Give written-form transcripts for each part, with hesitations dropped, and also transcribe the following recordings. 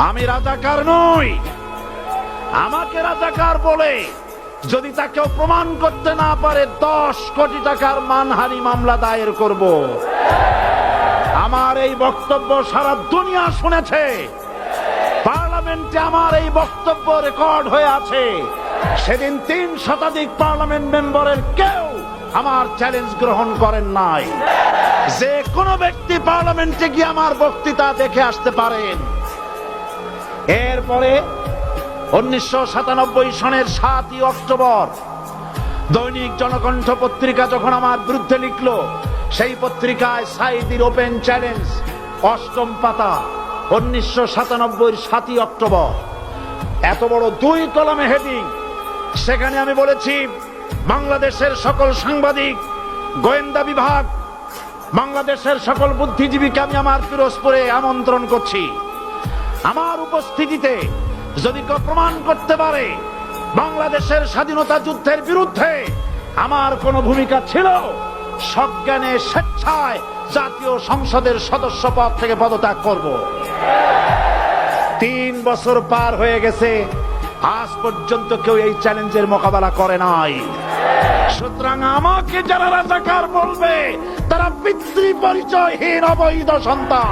আমি রাজাকার নই। আমাকে রাজাকার বলে যদি তাকে প্রমাণ করতে না পারে 10 কোটি টাকার মানহানি মামলা দায়ের করব। আমার এই বক্তব্য সারা দুনিয়া শুনেছে। পার্লামেন্টে আমার এই বক্তব্য রেকর্ড হয়ে আছে। সেদিন 3 শতাধিক পার্লামেন্ট মেম্বারের কেউ আমার চ্যালেঞ্জ গ্রহণ করেন নাই। যে কোনো ব্যক্তি পার্লামেন্টে গিয়ে আমার বক্তৃতা দেখে আসতে পারেন। এরপরে 1997 সনের 7ই অক্টোবর দৈনিক জনকণ্ঠ পত্রিকা যখন আমার বিরুদ্ধে লিখলো, সেই পত্রিকায় সাঈদীর ওপেন চ্যালেঞ্জ 8ম পাতা 1997 7ই অক্টোবর, এত বড় 2 কলামে হেডিং। সেখানে আমি বলেছি, বাংলাদেশের সকল সাংবাদিক, গোয়েন্দা বিভাগ, বাংলাদেশের সকল বুদ্ধিজীবীকে আমি আমার পিরোজপুরে আমন্ত্রণ করছি। আমার উপস্থিতিতে যদি কেউ প্রমাণ করতে পারে বাংলাদেশের স্বাধীনতা যুদ্ধের বিরুদ্ধে আমার কোনো ভূমিকা ছিল, সজ্ঞানে স্বেচ্ছায় জাতীয় সংসদের সদস্য পদ থেকে পদত্যাগ করব। 3 বছর পার হয়ে গেছে, আজ পর্যন্ত কেউ এই চ্যালেঞ্জের মোকাবেলা করে নাই। সুতরাং আমাকে যারা রাজাকার বলবে তারা পিতৃ পরিচয়হীন অবৈধ সন্তান।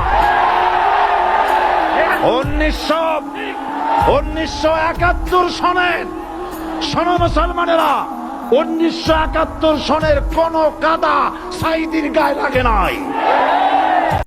1971 সনের, শোনো মুসলমানেরা, 1971 সনের কোন কাদা সাঈদীর গায়ে লাগে নাই।